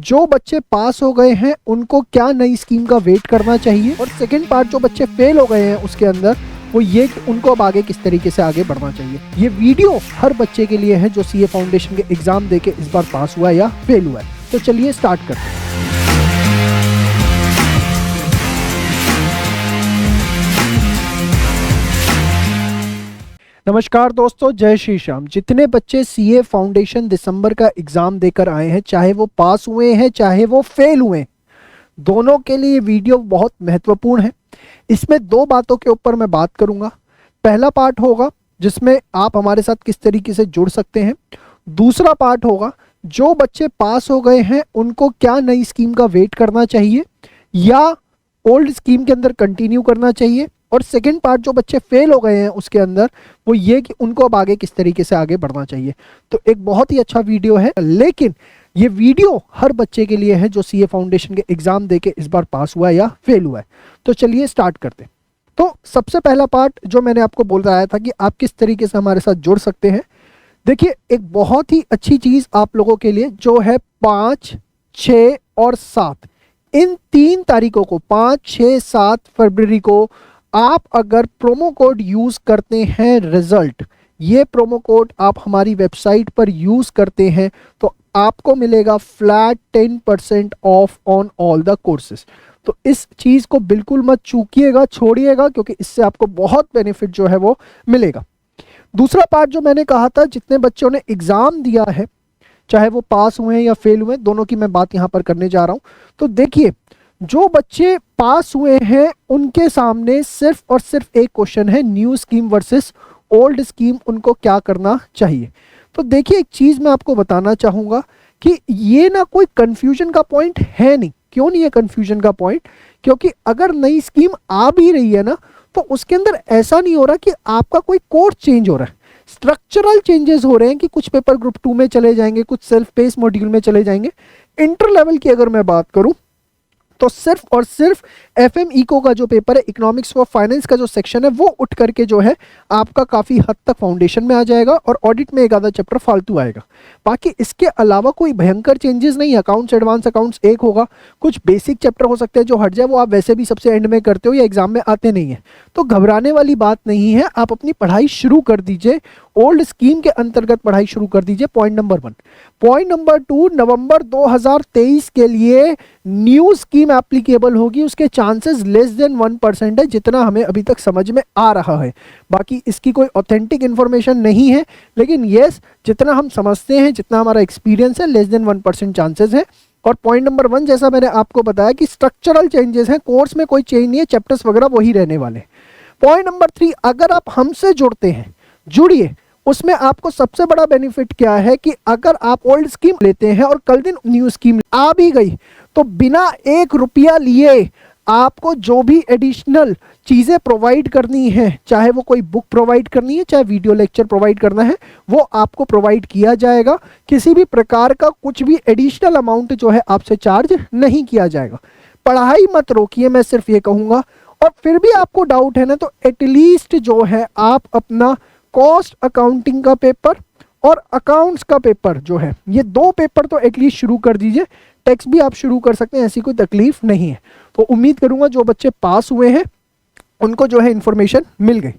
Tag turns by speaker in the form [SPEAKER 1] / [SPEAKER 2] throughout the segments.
[SPEAKER 1] जो बच्चे पास हो गए हैं उनको क्या नई स्कीम का वेट करना चाहिए, और सेकंड पार्ट जो बच्चे फेल हो गए हैं उसके अंदर वो ये कि उनको अब आगे किस तरीके से आगे बढ़ना चाहिए। ये वीडियो हर बच्चे के लिए है जो सीए फाउंडेशन के एग्जाम देके इस बार पास हुआ है या फेल हुआ है। तो चलिए स्टार्ट करते हैं। नमस्कार दोस्तों, जय श्री श्याम। जितने बच्चे सीए फाउंडेशन दिसंबर का एग्जाम देकर आए हैं, चाहे वो पास हुए हैं चाहे वो फेल हुए हैं, दोनों के लिए वीडियो बहुत महत्वपूर्ण है। इसमें दो बातों के ऊपर मैं बात करूंगा। पहला पार्ट होगा जिसमें आप हमारे साथ किस तरीके से जुड़ सकते हैं। दूसरा पार्ट होगा जो बच्चे पास हो गए हैं उनको क्या नई स्कीम का वेट करना चाहिए या ओल्ड स्कीम के अंदर कंटिन्यू करना चाहिए। और सेकंड पार्ट जो बच्चे फेल हो गए हैं उसके अंदर वो ये कि उनको अब आगे किस तरीके से आगे बढ़ना चाहिए। तो एक बहुत ही अच्छा वीडियो है, लेकिन ये वीडियो हर बच्चे के लिए है जो सीए फाउंडेशन के एग्जाम देके इस बार पास हुआ है या फेल हुआ है। तो चलिए स्टार्ट करते हैं। तो सबसे पहला पार्ट जो मैंने आपको बोल रहा था कि आप किस तरीके से हमारे साथ जुड़ सकते हैं। देखिए, एक बहुत ही अच्छी चीज आप लोगों के लिए जो है 5, 6 और 7 इन 3 तारीखों को 5, 6, 7 फरवरी को आप अगर प्रोमो कोड यूज करते हैं रिजल्ट, ये प्रोमो कोड आप हमारी वेबसाइट पर यूज करते हैं तो आपको मिलेगा flat 10% of on all the courses. तो इस चीज को बिल्कुल मत चूकिएगा, छोड़िएगा, क्योंकि इससे आपको बहुत बेनिफिट जो है वो मिलेगा। दूसरा पार्ट जो मैंने कहा था, जितने बच्चों ने एग्जाम दिया है चाहे वो पास हुए हैं या फेल हुए, दोनों की मैं बात यहां पर करने जा रहा हूं। तो देखिए, जो बच्चे पास हुए हैं उनके सामने सिर्फ और सिर्फ एक क्वेश्चन है, new scheme versus old scheme, उनको क्या करना चाहिए। तो देखिए, एक चीज मैं आपको बताना चाहूंगा कि ये ना कोई कंफ्यूजन का पॉइंट है नहीं। क्यों नहीं है कंफ्यूजन का पॉइंट? क्योंकि अगर नई स्कीम आ भी रही है ना, तो उसके अंदर ऐसा नहीं हो रहा कि आपका कोई कोर्स चेंज हो रहा है। स्ट्रक्चरल चेंजेस हो रहे हैं कि कुछ पेपर ग्रुप 2 में चले जाएंगे, कुछ सेल्फ पेस मॉड्यूल में चले जाएंगे। इंटर लेवल की अगर मैं बात करूं तो सिर्फ और सिर्फ एफएम इको का जो पेपर है, इकोनॉमिक्स फॉर फाइनेंस का जो सेक्शन है, वो उठ करके जो है आपका काफी हद तक फाउंडेशन में आ जाएगा और ऑडिट में एक आधा चैप्टर फालतू आएगा। बाकी इसके अलावा कोई भयंकर चेंजेस नहीं। अकाउंट्स, एडवांस अकाउंट्स एक होगा, कुछ बेसिक चैप्टर हो सकते हैं जो हट जाए, वो आप वैसे भी सबसे एंड में करते हो या एग्जाम में आते नहीं है। तो घबराने वाली बात नहीं है, आप अपनी पढ़ाई शुरू कर दीजिए, ओल्ड स्कीम के अंतर्गत पढ़ाई शुरू कर दीजिए। Point number 1। पॉइंट नंबर 2, नवंबर 2023 के लिए न्यू स्कीम एप्लीकेबल होगी, उसके चांसेस लेस देन 1% है, जितना हमें अभी तक समझ में आ रहा है। बाकी इसकी कोई ऑथेंटिक इंफॉर्मेशन नहीं है, लेकिन यस, जितना हम समझते हैं, जितना हमारा एक्सपीरियंस है, लेस देन 1% चांसेस है। और पॉइंट नंबर 1, जैसा मैंने आपको बताया कि स्ट्रक्चरल चेंजेस हैं, कोर्स में कोई चेंज नहीं है, चैप्टर्स वगैरह वही रहने वाले। पॉइंट नंबर 3, अगर आप हमसे जुड़ते हैं, जुड़िए, उसमें आपको सबसे बड़ा बेनिफिट क्या है कि अगर आप ओल्ड स्कीम लेते हैं और कल दिन न्यू स्कीम आ भी गई तो बिना 1 रुपया लिए आपको जो भी एडिशनल चीजें प्रोवाइड करनी है, चाहे वो कोई बुक प्रोवाइड करनी है, चाहे वीडियो लेक्चर प्रोवाइड करना है, वो आपको प्रोवाइड किया जाएगा। किसी भी प्रकार का कुछ भी एडिशनल अमाउंट जो है आपसे चार्ज नहीं किया जाएगा। पढ़ाई मत रोकिए, मैं सिर्फ ये कहूंगा। और फिर भी आपको डाउट है ना, तो एटलीस्ट जो है आप अपना कॉस्ट अकाउंटिंग का पेपर और अकाउंट्स का पेपर जो है, ये 2 पेपर तो एटलीस्ट शुरू कर दीजिए। टैक्स भी आप शुरू कर सकते हैं, ऐसी कोई तकलीफ नहीं है। तो उम्मीद करूंगा जो बच्चे पास हुए हैं उनको जो है इंफॉर्मेशन मिल गई।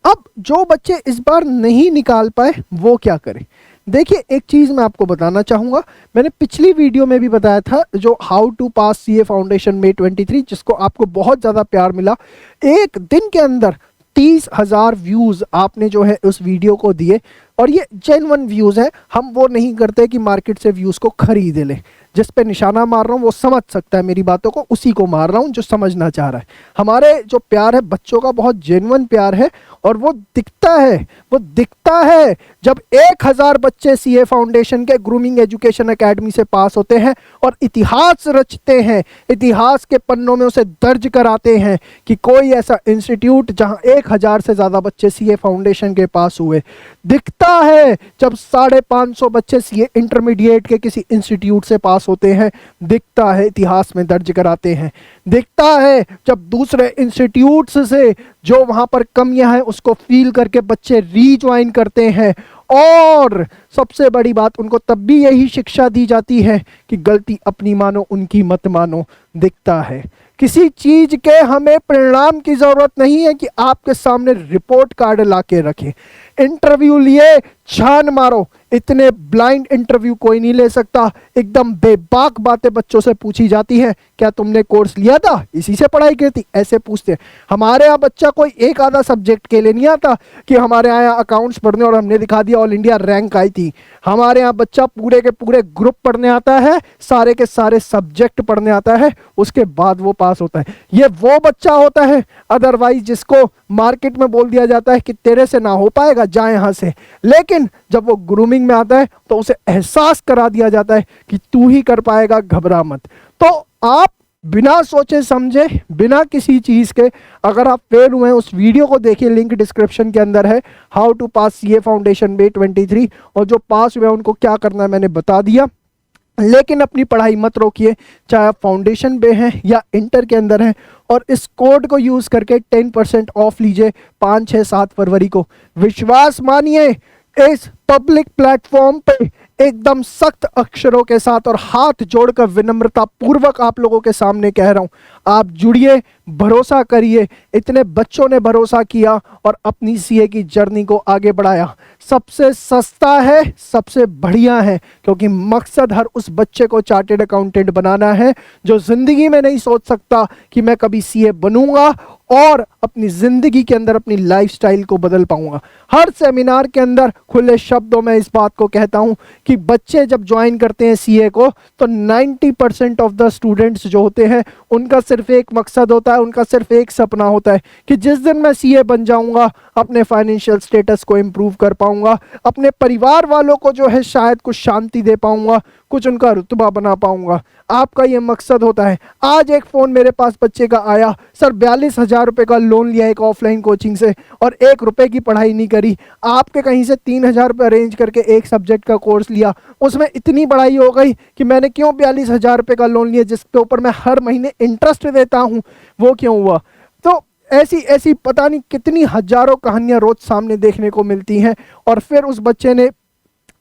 [SPEAKER 1] अब जो बच्चे इस बार नहीं निकाल पाए वो क्या करें। देखिए, एक चीज मैं आपको बताना चाहूंगा, मैंने पिछली वीडियो में भी बताया था, जो how to pass CA foundation में 23, जिसको आपको बहुत ज्यादा प्यार मिला। एक दिन के अंदर 30,000 व्यूज आपने जो है उस वीडियो को दिए, और ये जेन्युइन व्यूज है। हम वो नहीं करते कि मार्केट से व्यूज को खरीद ले। जिस पे निशाना मार रहा हूँ वो समझ सकता है मेरी बातों को, उसी को मार रहा हूँ जो समझना चाह रहा है। हमारे जो प्यार है बच्चों का, बहुत जेन्युइन प्यार है, और वो दिखता है जब 1000 बच्चे सीए फाउंडेशन के ग्रूमिंग एजुकेशन एकेडमी से पास होते हैं और इतिहास रचते हैं, इतिहास के पन्नों में उसे दर्ज कराते हैं कि कोई ऐसा इंस्टीट्यूट जहां 1000 से ज्यादा बच्चे सीए फाउंडेशन के पास हुए। दिखता है जब 550 बच्चे सीए इंटरमीडिएट के किसी इंस्टीट्यूट से पास होते हैं, दिखता है इतिहास में दर्ज कराते हैं। दिखता है जब दूसरे इंस्टीट्यूट्स से जो वहां पर कमियां हैं उसको फील करके बच्चे रीज्वाइन करते हैं और सबसे बड़ी बात, उनको तब भी यही शिक्षा दी जाती है कि गलती अपनी मानो, उनकी मत मानो। दिखता है किसी चीज के हमें परिणाम की जरूरत नहीं है कि आपके सामने रिपोर्ट कार्ड लाके रखें। इंटरव्यू लिए छान मारो, इतने ब्लाइंड इंटरव्यू कोई नहीं ले सकता। एकदम बेबाक बातें बच्चों से पूछी जाती है, क्या तुमने कोर्स लिया था, इसी से पढ़ाई की थी, ऐसे पूछते हैं। हमारे यहाँ बच्चा कोई एक आधा सब्जेक्ट के लिए नहीं आता कि हमारे यहाँ अकाउंट्स पढ़ने और हमने दिखा दिया ऑल इंडिया रैंक आई थी। हमारे यहाँ बच्चा पूरे के पूरे ग्रुप पढ़ने आता है, सारे के सारे सब्जेक्ट पढ़ने आता है, उसके बाद वो पास होता है। ये वो बच्चा होता है अदरवाइज जिसको मार्केट में बोल दिया जाता है कि तेरे से ना हो पाएगा, जा यहाँ से। लेकिन जब वो ग्रूमिंग में आता है तो उसे एहसास करा दिया जाता है कि तू ही कर पाएगा, घबरा मत। तो आप बिना सोचे समझे, बिना किसी चीज के, अगर आप फेल हुए हैं उस वीडियो को देखिए, लिंक डिस्क्रिप्शन के अंदर है, how to pass CA foundation बे 23। और जो पास हुए उनको क्या करना है मैंने बता दिया। लेकिन अपनी पढ़ाई मत रोकिए, चाहे आप फाउंडेशन बे हैं या इंटर के अंदर हैं, और इस कोड को यूज करके 10% ऑफ लीजिए 5, 6, 7 फरवरी को। विश्वास मानिए, इस पब्लिक प्लेटफॉर्म पे एकदम सख्त अक्षरों के साथ और हाथ जोड़कर विनम्रता पूर्वक आप लोगों के सामने कह रहा हूं, आप जुड़िए, भरोसा करिए। इतने बच्चों ने भरोसा किया और अपनी सीए की जर्नी को आगे बढ़ाया। सबसे सस्ता है, सबसे बढ़िया है, क्योंकि मकसद हर उस बच्चे को चार्टेड अकाउंटेंट बनाना है जो जिंदगी में नहीं सोच सकता कि मैं कभी सीए बनूंगा और अपनी जिंदगी के अंदर अपनी लाइफस्टाइल को बदल पाऊंगा। हर सेमिनार के अंदर खुले शब्दों में इस बात को कहता हूं कि बच्चे जब ज्वाइन करते हैं सीए को तो 90% ऑफ द स्टूडेंट्स जो होते हैं उनका सिर्फ एक मकसद होता है, उनका सिर्फ एक सपना होता है कि जिस दिन मैं सीए बन जाऊंगा अपने फाइनेंशियल स्टेटस को इम्प्रूव कर पाऊंगा, अपने परिवार वालों को जो है शायद कुछ शांति दे पाऊंगा, कुछ उनका रुतबा बना पाऊंगा। आपका ये मकसद होता है। आज एक फ़ोन मेरे पास बच्चे का आया, सर 42,000 रुपये का लोन लिया एक ऑफलाइन कोचिंग से और 1 रुपये की पढ़ाई नहीं करी। आपके कहीं से 3,000 रुपये अरेंज करके एक सब्जेक्ट का कोर्स लिया, उसमें इतनी पढ़ाई हो गई कि मैंने क्यों 42,000 रुपये का लोन लिया जिसके ऊपर मैं हर महीने इंटरेस्ट देता हूँ, वो क्यों हुआ। तो ऐसी ऐसी पता नहीं कितनी हजारों कहानियाँ रोज सामने देखने को मिलती हैं। और फिर उस बच्चे ने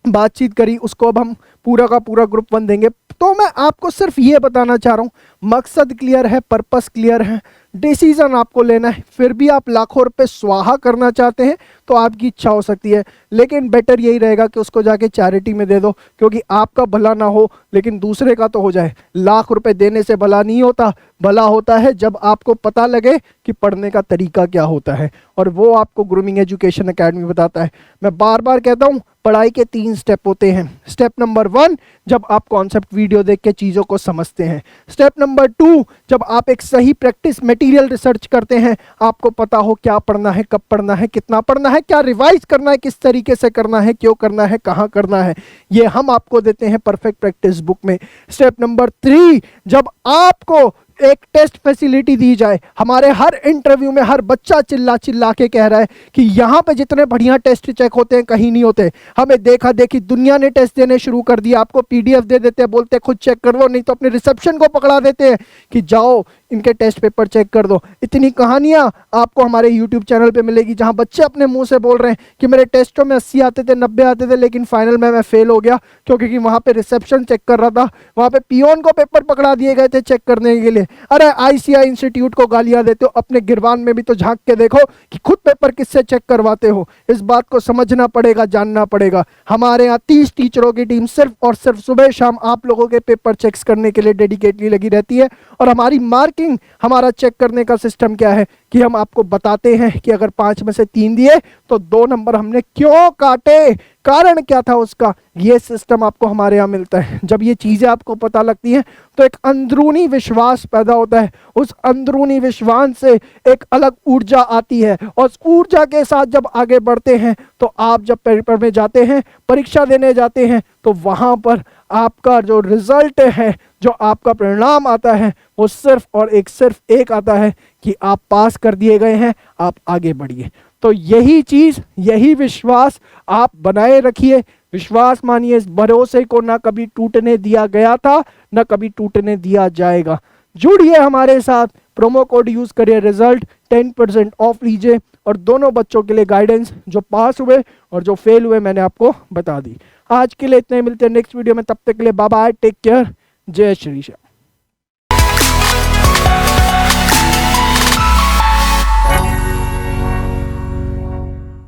[SPEAKER 1] बातचीत करी, उसको अब हम पूरा का पूरा ग्रुप 1 देंगे। तो मैं आपको सिर्फ ये बताना चाह रहा हूँ, मकसद क्लियर है, पर्पस क्लियर है, डिसीजन आपको लेना है। फिर भी आप लाखों रुपए स्वाहा करना चाहते हैं तो आपकी इच्छा हो सकती है, लेकिन बेटर यही रहेगा कि उसको जाके चैरिटी में दे दो, क्योंकि आपका भला ना हो लेकिन दूसरे का तो हो जाए। लाख रुपए देने से भला नहीं होता, भला होता है जब आपको पता लगे कि पढ़ने का तरीका क्या होता है, और वो आपको ग्रूमिंग एजुकेशन एकेडमी बताता है। मैं बार बार कहता हूँ, पढ़ाई के 3 स्टेप होते हैं। स्टेप नंबर 1, जब आप कॉन्सेप्ट वीडियो देख के चीज़ों को समझते हैं। स्टेप नंबर 2, जब आप एक सही प्रैक्टिस मटेरियल रिसर्च करते हैं, आपको पता हो क्या पढ़ना है, कब पढ़ना है, कितना पढ़ना है, क्या रिवाइज करना है, किस तरीके से करना है, क्यों करना है, कहाँ करना है, ये हम आपको देते हैं परफेक्ट प्रैक्टिस बुक में। स्टेप नंबर 3, जब आपको एक टेस्ट फैसिलिटी दी जाए। हमारे हर इंटरव्यू में हर बच्चा चिल्ला चिल्ला के कह रहा है कि यहाँ पे जितने बढ़िया टेस्ट चेक होते हैं कहीं नहीं होते। हमें देखा देखी दुनिया ने टेस्ट देने शुरू कर दिया, आपको पीडीएफ दे देते हैं, बोलते हैं खुद चेक कर लो, नहीं तो अपने रिसेप्शन को पकड़ा देते हैं कि जाओ इनके टेस्ट पेपर चेक कर दो। इतनी कहानियां आपको हमारे यूट्यूब चैनल पे मिलेगी जहां बच्चे अपने मुंह से बोल रहे हैं कि मेरे टेस्टों में 80 आते थे, 90 आते थे, लेकिन फाइनल में मैं फेल हो गया क्योंकि वहां पे रिसेप्शन चेक कर रहा था, वहां पे पियोन को पेपर पकड़ा दिए गए थे चेक करने के लिए। अरे आईसीआई इंस्टीट्यूट को गालियां देते हो, अपने गिरबान में भी तो झांक के देखो कि खुद पेपर किससे चेक करवाते हो। इस बात को समझना पड़ेगा, जानना पड़ेगा। हमारे यहाँ 30 टीचरों की टीम सिर्फ और सिर्फ सुबह शाम आप लोगों के पेपर चेक्स करने के लिए डेडिकेटली लगी रहती है। और हमारी मार्किंग, हमारा चेक करने का सिस्टम क्या है कि हम आपको बताते हैं कि अगर 5 में से 3 दिए तो 2 नंबर हमने क्यों काटे, कारण क्या था उसका, ये सिस्टम आपको हमारे यहाँ मिलता है। जब ये चीजें आपको पता लगती हैं तो एक अंदरूनी विश्वास पैदा होता है। उस अंदरूनी विश्वास से एक अलग ऊर्जा आती है, और उस ऊर्जा के साथ जब आगे बढ़ते हैं तो आप जब पेपर में जाते हैं, परीक्षा देने जाते हैं, तो वहां पर आपका जो रिजल्ट है, जो आपका परिणाम आता है, वो सिर्फ और सिर्फ एक आता है कि आप पास कर दिए गए हैं, आप आगे बढ़िए। तो यही चीज, यही विश्वास आप बनाए रखिए। विश्वास मानिए, इस भरोसे को ना कभी टूटने दिया गया था, ना कभी टूटने दिया जाएगा। जुड़िए हमारे साथ, प्रोमो कोड यूज़ करिए, रिजल्ट 10% ऑफ लीजिए। और दोनों बच्चों के लिए गाइडेंस, जो पास हुए और जो फेल हुए, मैंने आपको बता दी। आज के लिए इतने ही, मिलते हैं नेक्स्ट वीडियो में, तब तक के लिए बाय बाय, टेक केयर, जय श्री श्याम।